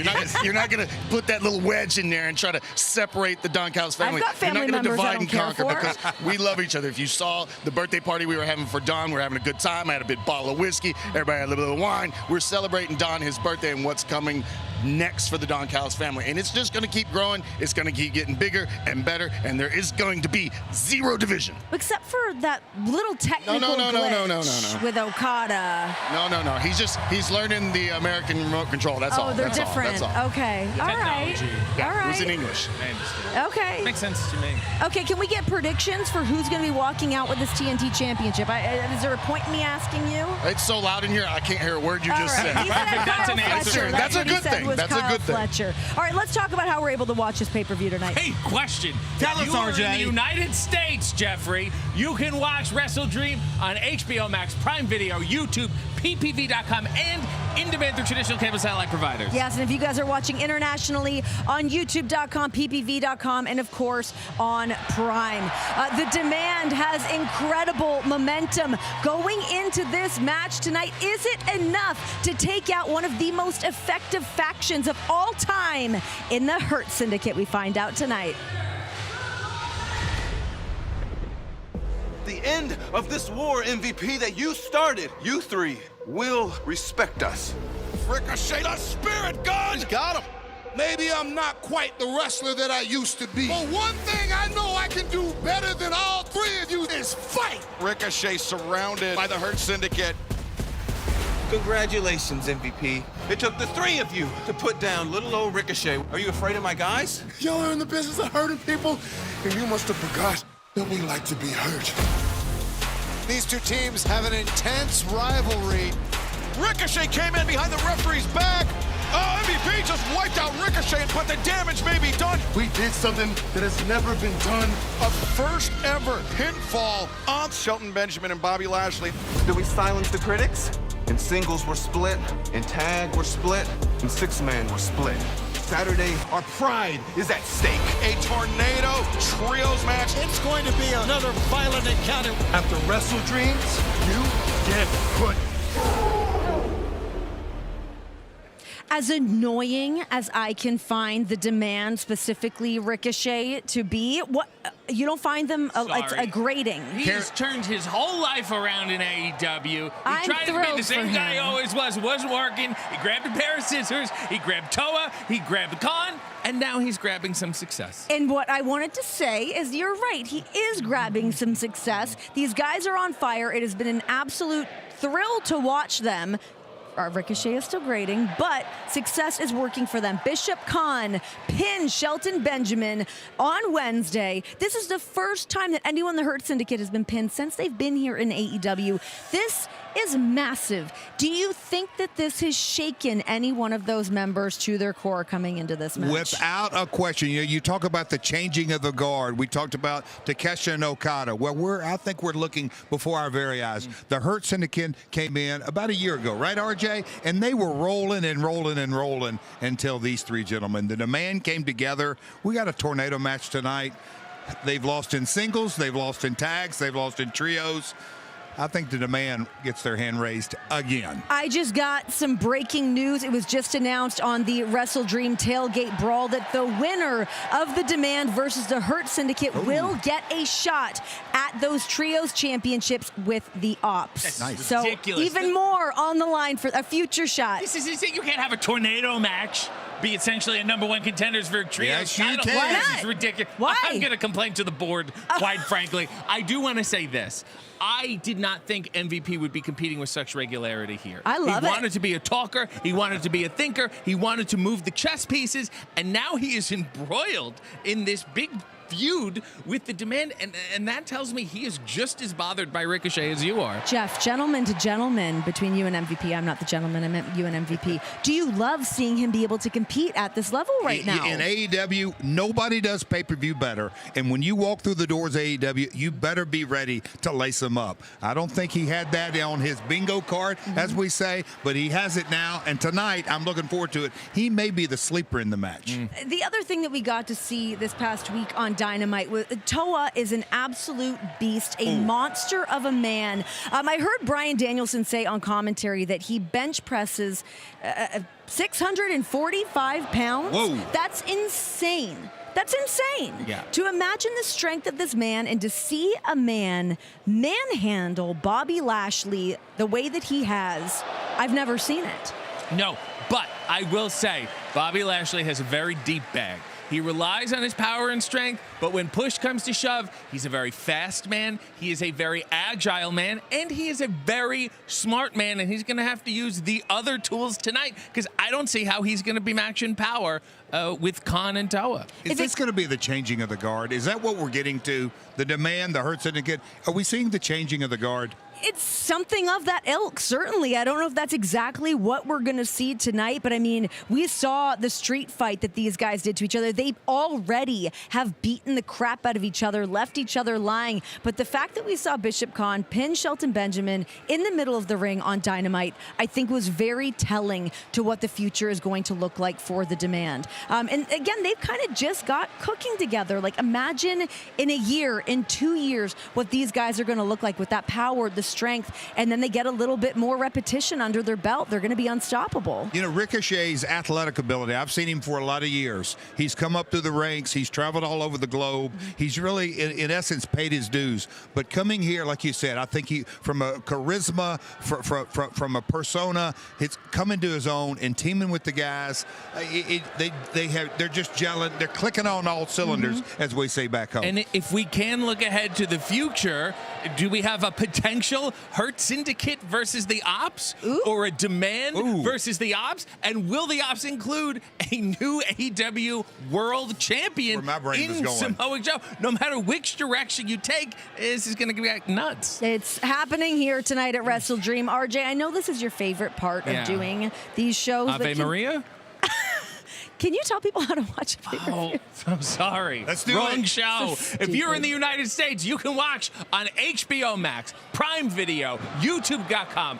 You're not going to put that little wedge in there and try to separate the Don Callis family. I've got family You're not going to divide and conquer because we love each other. If you saw the birthday party we were having for Don, we were having a good time. I had a big bottle of whiskey. Everybody had a little bit of wine. We're celebrating Don, his birthday, and what's coming next for the Don Callis family. And it's just going to keep growing. It's going to keep getting bigger and better. And there is going to be 0 division. Except for that little technical glitch with Okada. No. He's learning the American remote control. That's all. Oh, they're different. That's all. Okay. All right. Yeah, all right. It was in English. I understand. Okay. Makes sense to me. Okay, can we get predictions for who's going to be walking out with this TNT championship? Is there a point in me asking you? It's so loud in here, I can't hear a word you just said. He said That's an answer. That's a good thing. was That's Kyle a good thing. Fletcher. All right, let's talk about how we're able to watch this pay-per-view tonight. Hey, question. Tell us, you are in RJ. the United States, Jeffrey. You can watch Wrestledream on HBO Max, Prime Video, YouTube, ppv.com, and in demand through traditional cable satellite providers. Yes, and if you guys are watching internationally on youtube.com, ppv.com, and of course on Prime. The Demand has incredible momentum going into this match tonight. Is it enough to take out one of the most effective factions of all time in the Hurt Syndicate? We find out tonight. The end of this war, MVP, that you started, you three will respect us. Ricochet, the spirit gun! He's got him. Maybe I'm not quite the wrestler that I used to be. But one thing I know I can do better than all three of you is fight! Ricochet surrounded by the Hurt Syndicate. Congratulations, MVP. It took the three of you to put down little old Ricochet. Are you afraid of my guys? Y'all are in the business of hurting people, and you must have forgot that we like to be hurt. These two teams have an intense rivalry. Ricochet came in behind the referee's back. Oh, MVP just wiped out Ricochet, but the damage may be done. We did something that has never been done. A first ever pinfall on Shelton Benjamin and Bobby Lashley. Did we silence the critics? In singles we're split, in tag we're split, in six-man we're split. Saturday, our pride is at stake. A tornado trios match. It's going to be another violent encounter. After Wrestledreams, you get put. As annoying as I can find the Demand, specifically Ricochet, to be, what you don't find them like grating. He has turned his whole life around in AEW. He I'm tried to be thrilled the same for guy he him. always was. It wasn't working. He grabbed a pair of scissors. He grabbed Toa. He grabbed Khan. And now he's grabbing some success. And what I wanted to say is you're right. He is grabbing some success. These guys are on fire. It has been an absolute thrill to watch them. Ricochet is still grading, but success is working for them. Bishop Khan pinned Shelton Benjamin on Wednesday. This is the first time that anyone in the Hurt Syndicate has been pinned since they've been here in AEW. This is massive. Do you think that this has shaken any one of those members to their core coming into this match? Without a question. You talk about the changing of the guard. We talked about Teckla and Okada. Well, I think we're looking before our very eyes. The Hurt Syndicate came in about a year ago, right, RJ? And they were rolling and rolling and rolling until these three gentlemen. The Demand came together. We got a tornado match tonight. They've lost in singles. They've lost in tags. They've lost in trios. I think the Demand gets their hand raised again. I just got some breaking news. It was just announced on the Wrestledream Tailgate Brawl that the winner of the Demand versus the Hurt Syndicate will get a shot at those trios championships with the Ops. That's nice. So Ridiculous. even more on the line for a future shot. This is you can't have a tornado match be essentially a number one contenders for trios. Yes, you title. can. Why This not? is ridiculous. Why? I'm going to complain to the board, quite frankly. I do want to say this. I did not think MVP would be competing with such regularity here. I love He it. wanted to be a talker. He wanted to be a thinker. He wanted to move the chess pieces. And now he is embroiled in this big feud with the Demand. And that tells me he is just as bothered by Ricochet as you are. Jeff, gentleman to gentleman between you and MVP. I'm not the gentleman, I meant you and MVP. Do you love seeing him be able to compete at this level right now? In AEW, nobody does pay-per-view better. And when you walk through the doors of AEW, you better be ready to lace them up. I don't think he had that on his bingo card, as we say, but he has it now. And tonight, I'm looking forward to it. He may be the sleeper in the match. The other thing that we got to see this past week on Dynamite was Toa is an absolute beast, a monster of a man. I heard Bryan Danielson say on commentary that he bench presses 645 pounds. Whoa. That's insane. That's insane. Yeah. To imagine the strength of this man and to see a man manhandle Bobby Lashley the way that he has, I've never seen it. No, but I will say Bobby Lashley has a very deep bag. He relies on his power and strength, but when push comes to shove, he's a very fast man, he is a very agile man, and he is a very smart man, and he's going to have to use the other tools tonight because I don't see how he's going to be matching power with Khan and Toa. Is this going to be the changing of the guard? Is that what we're getting to? The Demand, the Hurt Syndicate? Are we seeing the changing of the guard? It's something of that ilk, certainly. I don't know if that's exactly what we're going to see tonight, but I mean, we saw the street fight that these guys did to each other. They already have beaten the crap out of each other, left each other lying. But the fact that we saw Bishop Khan pin Shelton Benjamin in the middle of the ring on Dynamite, I think was very telling to what the future is going to look like for the Demand. And again, they've kind of just got cooking together. Like, imagine in a year, in 2 years, what these guys are going to look like with that power, the strength, and then they get a little bit more repetition under their belt. They're going to be unstoppable. You know, Ricochet's athletic ability, I've seen him for a lot of years. He's come up through the ranks. He's traveled all over the globe. He's really, in essence, paid his dues. But coming here, like you said, I think he, from a charisma, from a persona, it's coming to his own and teaming with the guys. They're just gelling. They're clicking on all cylinders, as we say back home. And if we can look ahead to the future, do we have a potential Hurt Syndicate versus the Ops? Or a Demand versus the Ops? And will the Ops include a new AEW World Champion in Samoa Joe? No matter which direction you take, this is going to get nuts. It's happening here tonight at WrestleDream. RJ, I know this is your favorite part of doing these shows. Ave Maria? Can you tell people how to watch a pay-per-view? Oh, I'm sorry. Let's do Wrong it. show. If you're in the United States, you can watch on HBO Max, Prime Video, YouTube.com,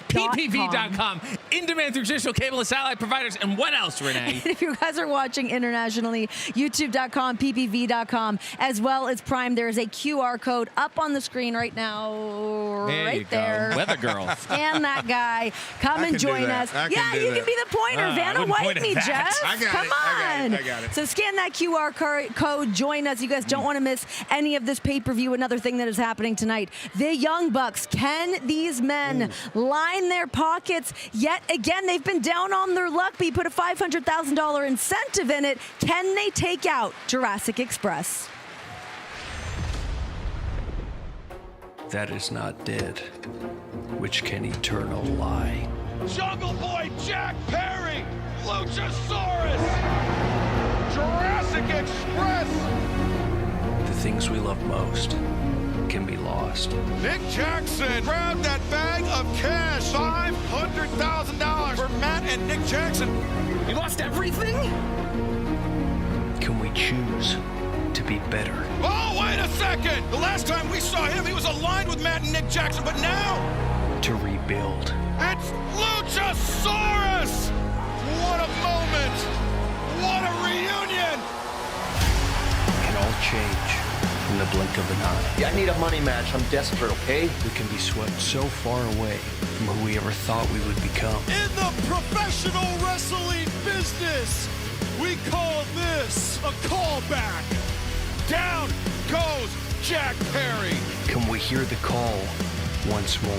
PPV.com, in demand through traditional cable and satellite providers, and what else, Renee? If you guys are watching internationally, YouTube.com, PPV.com, as well as Prime, there is a QR code up on the screen right now. Right there. Weather girl. Scan that guy. Come and join us. Yeah, you can be the pointer. Vanna White me, Jeff. Come on. I got it. So scan that QR code. Join us. You guys don't want to miss any of this pay-per-view. Another thing that is happening tonight. The Young Bucks. Can these men line their pockets? Yet again, they've been down on their luck, but you put a $500,000 incentive in it. Can they take out Jurassic Express? That is not dead, which can eternal lie. Jungle Boy Jack Perry, Luchasaurus, Jurassic Express. The things we love most can be lost. Nick Jackson grabbed that bag of cash. $500,000 for Matt and Nick Jackson. You lost everything? Can we choose to be better? Oh, wait a second. The last time we saw him, he was aligned with Matt and Nick Jackson, but now To rebuild. it's Luchasaurus. What a moment. What a reunion. Can all change in the blink of an eye. Yeah, I need a money match. I'm desperate, okay? We can be swept so far away from who we ever thought we would become. In the professional wrestling business, we call this a callback. Down goes Jack Perry. Can we hear the call once more?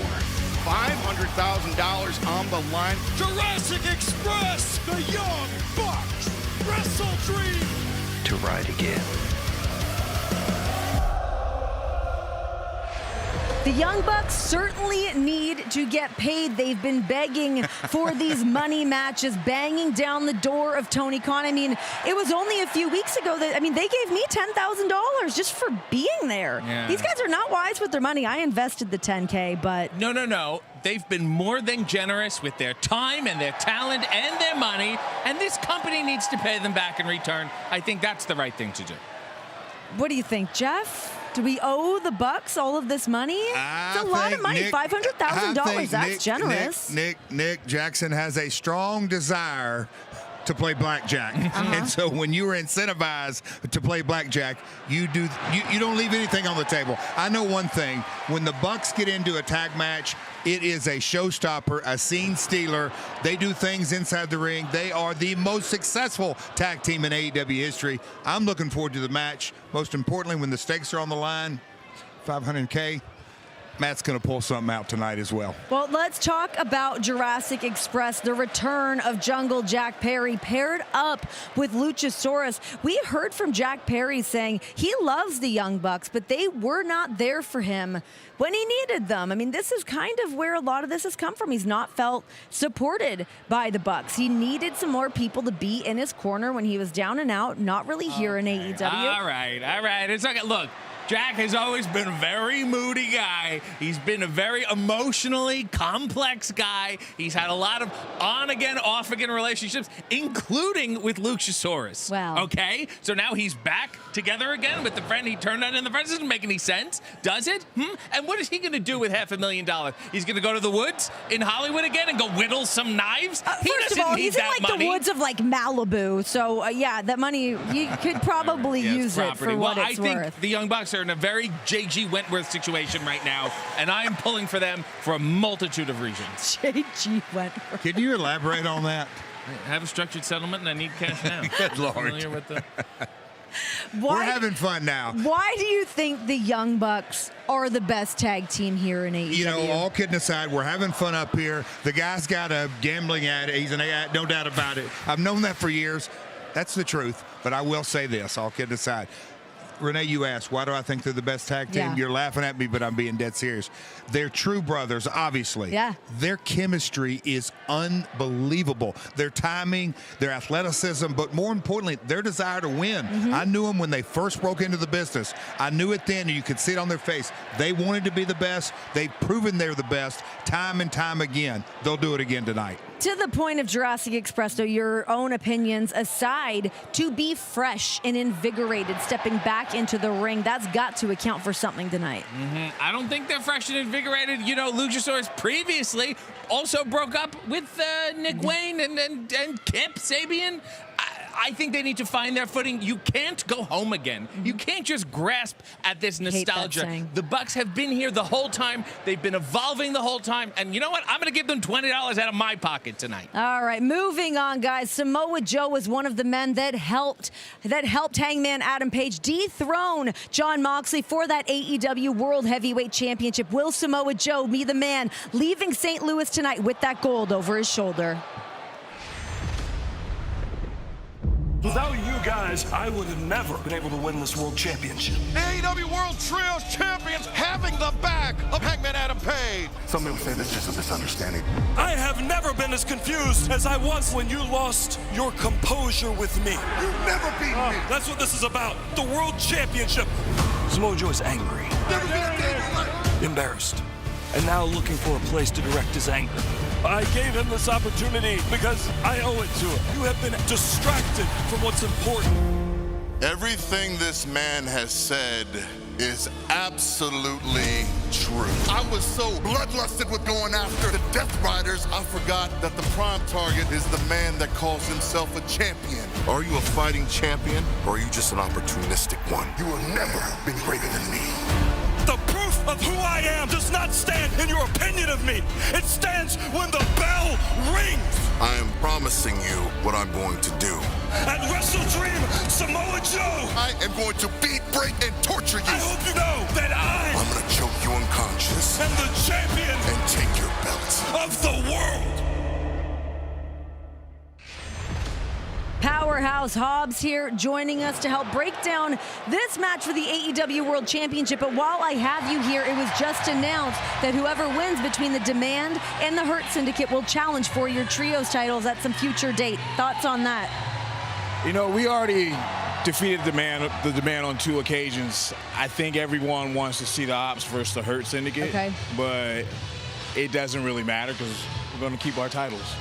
$500,000 on the line. Jurassic Express, the Young Bucks, WrestleDream. To ride again. The Young Bucks certainly need to get paid. They've been begging for these money matches, banging down the door of Tony Khan. I mean, it was only a few weeks ago that, they gave me $10,000 just for being there. Yeah. These guys are not wise with their money. I invested the $10K, but... No. They've been more than generous with their time and their talent and their money, and this company needs to pay them back in return. I think that's the right thing to do. What do you think, Jeff? Do we owe the Bucks all of this money? It's a lot of money. $500,000. That's generous. Nick Jackson has a strong desire to play blackjack, and so when you are incentivized to play blackjack, you don't leave anything on the table. I know one thing: when the Bucks get into a tag match, it is a showstopper, a scene stealer. They do things inside the ring. They are the most successful tag team in AEW history. I'm looking forward to the match. Most importantly, when the stakes are on the line, $500K. Matt's going to pull something out tonight as well. Well, let's talk about Jurassic Express, the return of Jungle Jack Perry paired up with Luchasaurus. We heard from Jack Perry saying he loves the Young Bucks, but they were not there for him when he needed them. This is kind of where a lot of this has come from. He's not felt supported by the Bucks. He needed some more people to be in his corner when he was down and out, not really here in AEW. All right. It's okay. Look, Jack has always been a very moody guy. He's been a very emotionally complex guy. He's had a lot of on-again, off-again relationships, including with Luchasaurus. Wow. Okay? So now he's back together again with the friend he turned on in the first. Doesn't make any sense, does it? And what is he going to do with $500,000? He's going to go to the woods in Hollywood again and go whittle some knives? First of all, he's in like the woods of like Malibu. So, yeah, that money, you could probably use it for what it's worth. I think the Young Bucks are in a very J.G. Wentworth situation right now, and I am pulling for them for a multitude of reasons. J.G. Wentworth. Can you elaborate on that? I have a structured settlement, and I need cash now. Good Lord. Familiar with the... We're having fun now. Why do you think the Young Bucks are the best tag team here in AEW? You know, all kidding aside, we're having fun up here. The guy's got a gambling addict. He's an addict, no doubt about it. I've known that for years. That's the truth. But I will say this, all kidding aside. Renee, you asked, why do I think they're the best tag team? Yeah. You're laughing at me, but I'm being dead serious. They're true brothers, obviously. Yeah. Their chemistry is unbelievable. Their timing, their athleticism, but more importantly, their desire to win. I knew them when they first broke into the business. I knew it then, and you could see it on their face. They wanted to be the best. They've proven they're the best time and time again. They'll do it again tonight. To the point of Jurassic Express, though, your own opinions aside, to be fresh and invigorated, stepping back into the ring, that's got to account for something tonight. I don't think they're fresh and invigorated. You know, Luchasaurus previously also broke up with Nick Wayne and Kip Sabian. I think they need to find their footing. You can't go home again. You can't just grasp at this nostalgia. The Bucks have been here the whole time. They've been evolving the whole time. And you know what? I'm going to give them $20 out of my pocket tonight. All right, moving on, guys. Samoa Joe was one of the men that helped Hangman Adam Page dethrone Jon Moxley for that AEW World Heavyweight Championship. Will Samoa Joe be the man leaving St. Louis tonight with that gold over his shoulder? Without you guys, I would have never been able to win this world championship. AEW World Trios Champions having the back of Hangman Adam Page. Some people say this is just a misunderstanding. I have never been as confused as I was when you lost your composure with me. You never beat me. That's what this is about. The world championship. Samoa Joe is angry. Never been a day in my life. Embarrassed. And now looking for a place to direct his anger. I gave him this opportunity because I owe it to him. You have been distracted from what's important. Everything this man has said is absolutely true. I was so bloodlusted with going after the Death Riders, I forgot that the prime target is the man that calls himself a champion. Are you a fighting champion, or are you just an opportunistic one? You will never be greater than me. The proof of who I am does not stand in your opinion of me. It stands when the bell rings. I am promising you what I'm going to do. At WrestleDream, Samoa Joe. I am going to beat, break, and torture you. I hope you know that I'm going to choke you unconscious. And the champion. And take your belts. Of the world. Powerhouse Hobbs here joining us to help break down this match for the AEW World Championship. But while I have you here, it was just announced that whoever wins between the Demand and the Hurt Syndicate will challenge for your trios titles at some future date. Thoughts on that? You know, we already defeated the Demand on 2 occasions. I think everyone wants to see the Ops versus the Hurt Syndicate. Okay. But it doesn't really matter because we're going to keep our titles.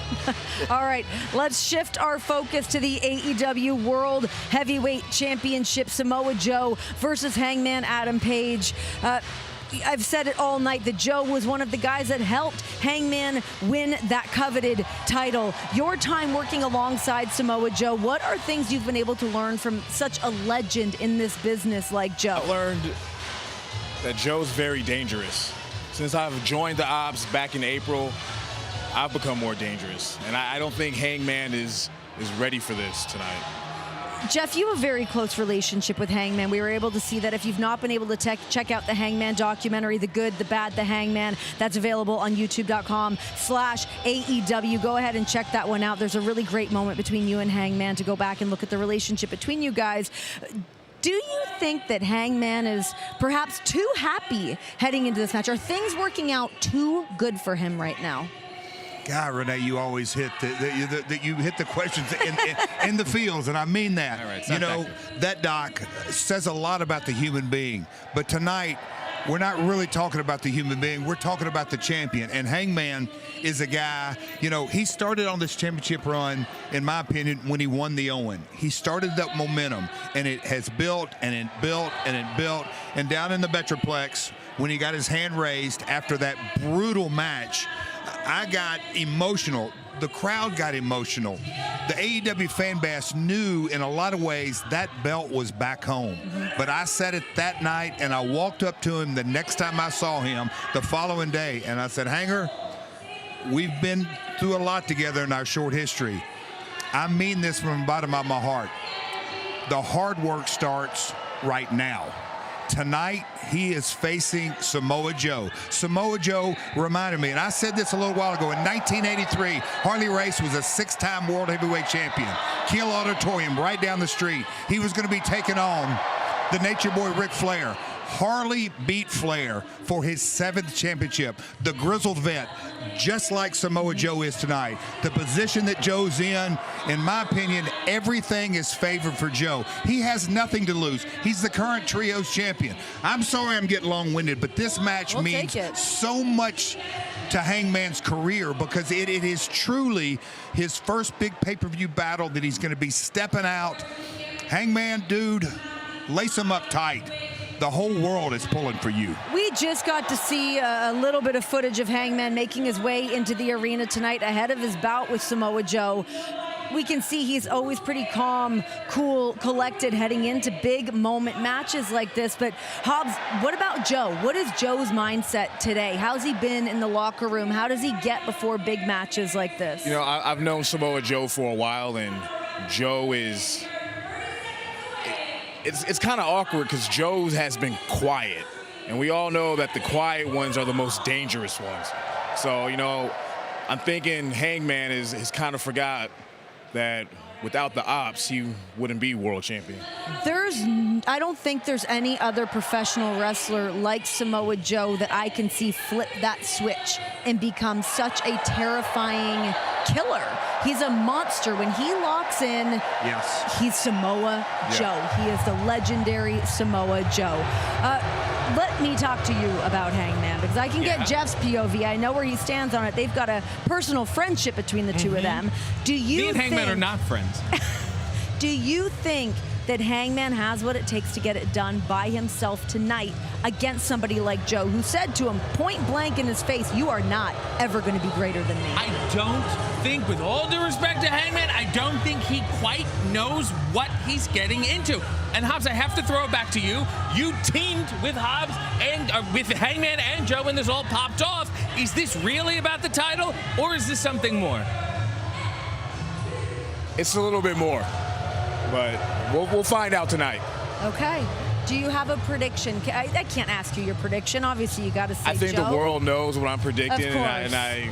All right, let's shift our focus to the AEW World Heavyweight Championship. Samoa Joe versus Hangman Adam Page. I've said it all night that Joe was one of the guys that helped Hangman win that coveted title. Your time working alongside Samoa Joe, what are things you've been able to learn from such a legend in this business like Joe? I learned that Joe's very dangerous. Since I've joined the Ops back in April, I've become more dangerous. And I don't think Hangman is ready for this tonight. Jeff, you have a very close relationship with Hangman. We were able to see that. If you've not been able to check out the Hangman documentary, The Good, The Bad, The Hangman, that's available on youtube.com/AEW. Go ahead and check that one out. There's a really great moment between you and Hangman to go back and look at the relationship between you guys. Do you think that Hangman is perhaps too happy heading into this match? Are things working out too good for him right now? God, Renee, you always hit you hit the questions in the fields, and I mean that. All right, you know, that doc says a lot about the human being. But tonight, we're not really talking about the human being. We're talking about the champion. And Hangman is a guy, you know, he started on this championship run, in my opinion, when he won the Owen. He started that momentum, and it has built, and it built, and it built. And down in the Metroplex, when he got his hand raised after that brutal match, I got emotional. The crowd got emotional. The AEW fan base knew in a lot of ways that belt was back home. But I said it that night, and I walked up to him the next time I saw him the following day, and I said, Hanger, we've been through a lot together in our short history. I mean this from the bottom of my heart. The hard work starts right now. Tonight, he is facing Samoa Joe. Samoa Joe reminded me, and I said this a little while ago, in 1983, Harley Race was a 6-time World Heavyweight Champion. Kiel Auditorium right down the street. He was going to be taking on the Nature Boy Ric Flair. Harley beat Flair for his 7th championship. The grizzled vet, just like Samoa Joe is tonight. The position that Joe's in my opinion, everything is favored for Joe. He has nothing to lose. He's the current Trios champion. I'm sorry I'm getting long-winded, but this match means so much to Hangman's career because it is truly his first big pay-per-view battle that he's going to be stepping out. Hangman, dude, lace him up tight. The whole world is pulling for you. We just got to see a little bit of footage of Hangman making his way into the arena tonight ahead of his bout with Samoa Joe. We can see he's always pretty calm, cool, collected heading into big moment matches like this. But Hobbs, what about Joe? What is Joe's mindset today? How's he been in the locker room? How does he get before big matches like this? You know, I've known Samoa Joe for a while, and Joe is... It's kind of awkward because Joe has been quiet, and we all know that the quiet ones are the most dangerous ones. So, you know, I'm thinking Hangman has kind of forgot that without the ops, he wouldn't be world champion. I don't think there's any other professional wrestler like Samoa Joe that I can see flip that switch and become such a terrifying killer. He's a monster. When he locks in, yes, he's Samoa Joe. He is the legendary Samoa Joe. Let me talk to you about Hangman because I can get Jeff's POV. I know where he stands on it. They've got a personal friendship between the two of them. Do you Me and Hangman are not friends. Do you think that Hangman has what it takes to get it done by himself tonight against somebody like Joe, who said to him point blank in his face, you are not ever going to be greater than me? I don't think, with all due respect to Hangman, I don't think he quite knows what he's getting into. And Hobbs, I have to throw it back to you. You teamed with Hobbs and with Hangman and Joe when this all popped off. Is this really about the title, or is this something more? It's a little bit more, but we'll find out tonight. Okay. Do you have a prediction? I can't ask you your prediction. Obviously, you got to say I think Joe. the world knows what I'm predicting, Of course. and I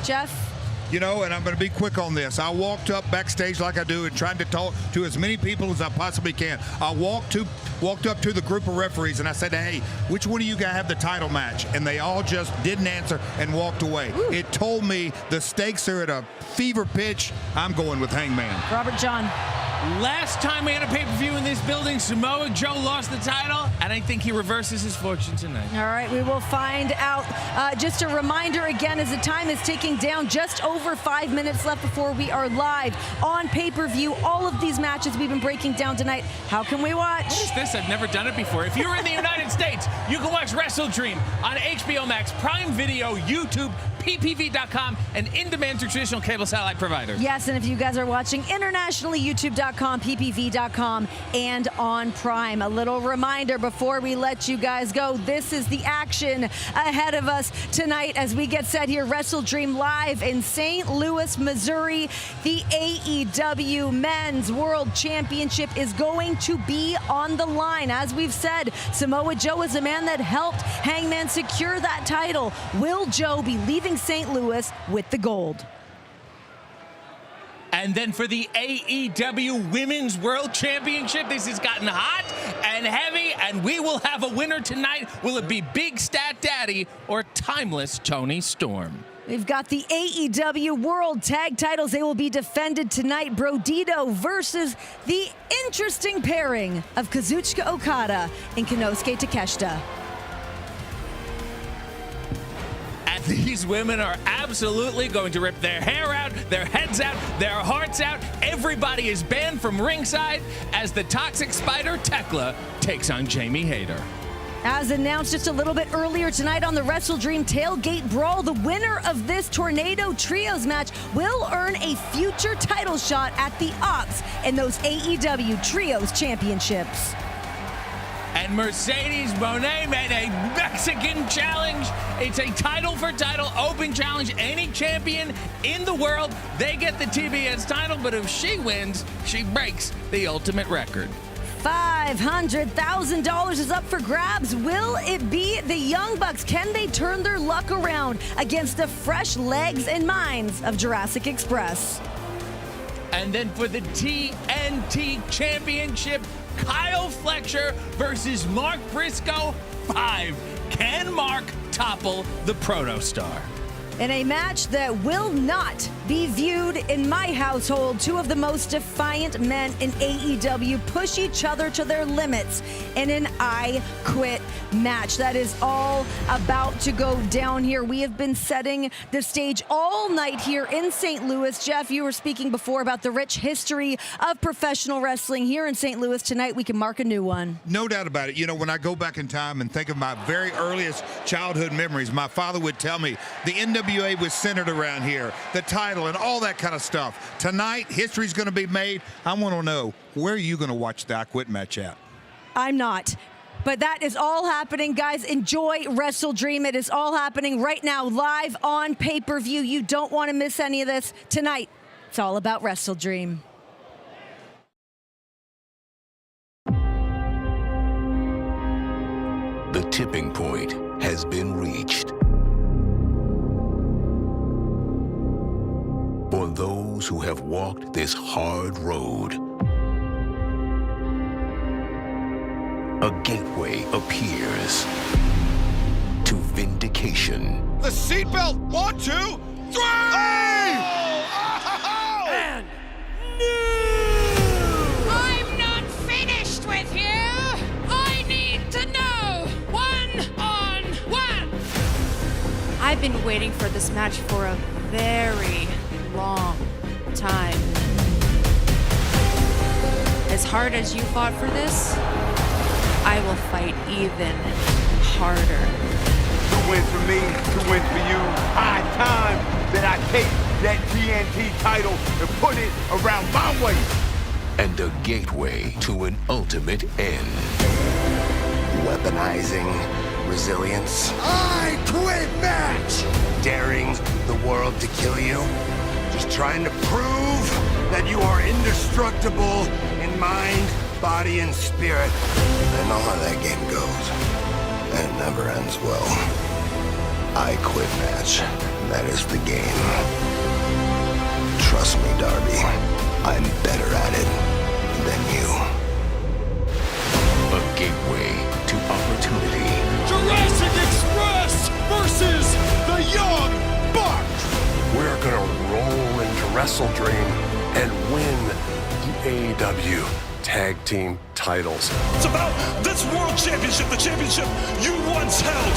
Jeff? You know, and I'm going to be quick on this. I walked up backstage like I do and tried to talk to as many people as I possibly can. I walked up to the group of referees and I said, hey, which one of you guys have the title match? And they all just didn't answer and walked away. Ooh. It told me the stakes are at a fever pitch. I'm going with Hangman. Robert John. Last time we had a pay-per-view in this building, Samoa Joe lost the title, and I think he reverses his fortune tonight. All right, we will find out. Just a reminder again, as the time is ticking down, just over 5 minutes left before we are live on pay-per-view. All of these matches we've been breaking down tonight. How can we watch? What is this? I've never done it before. If you're in the United States, you can watch Wrestledream on HBO Max, Prime Video, YouTube, ppv.com, and in-demand through traditional cable satellite providers. Yes, and if you guys are watching internationally, youtube.com, ppv.com, and on Prime. A little reminder before we let you guys go, this is the action ahead of us tonight as we get set here. Wrestledream live in St. Louis, Missouri. The AEW Men's World Championship is going to be on the line. As we've said, Samoa Joe is the man that helped Hangman secure that title. Will Joe be leaving St. Louis with the gold? And then for the AEW Women's World Championship, this has gotten hot and heavy, and we will have a winner tonight. Will it be Big Stat Daddy or Timeless Tony Storm? We've got the AEW World Tag Titles. They will be defended tonight. Brodito versus the interesting pairing of Kazuchika Okada and Konosuke Takeshita. And these women are absolutely going to rip their hair out, their heads out, their hearts out. Everybody is banned from ringside as the toxic spider Teckla takes on Jamie Hayter. As announced just a little bit earlier tonight on the Wrestledream Tailgate Brawl, the winner of this Tornado Trios match will earn a future title shot at the Ops in those AEW Trios Championships. And Mercedes Moné made a Mexican challenge. It's a title for title open challenge. Any champion in the world, they get the TBS title, but if she wins, she breaks the ultimate record. $500,000 is up for grabs. Will it be the Young Bucks? Can they turn their luck around against the fresh legs and minds of Jurassic Express? And then for the TNT Championship, Kyle Fletcher versus Mark Briscoe 5. Can Mark topple the Protostar? In a match that will not be viewed in my household, two of the most defiant men in AEW push each other to their limits in an I Quit match. That is all about to go down here. We have been setting the stage all night here in St. Louis. Jeff, you were speaking before about the rich history of professional wrestling here in St. Louis. Tonight, we can mark a new one. No doubt about it. You know, when I go back in time and think of my very earliest childhood memories, my father would tell me the NWA was centered around here, the title and all that kind of stuff. Tonight, history's going to be made. I want to know, where are you going to watch the I Quit match at? I'm not. But that is all happening. Guys, enjoy Wrestledream. It is all happening right now, live on pay-per-view. You don't want to miss any of this. Tonight, it's all about Wrestledream. The tipping point has been reached. For those who have walked this hard road, a gateway appears to vindication. The seatbelt. 1, 2, 3! And I'm not finished with you. I need to know 1-on-1. I've been waiting for this match for a very long time. As hard as you fought for this, I will fight even harder. 2 wins for me, 2 wins for you. High time that I take that TNT title and put it around my waist. And a gateway to an ultimate end. Weaponizing resilience. I Quit match! Daring the world to kill you. Just trying to prove that you are indestructible in mind, body, and spirit. I know how that game goes. And it never ends well. I Quit match. That is the game. Trust me, Darby. I'm better at it than you. A gateway to opportunity. Jurassic Express versus the Young Bucks. We're gonna roll into Wrestledream and win the AEW Tag Team titles. It's about this world championship, the championship you once held.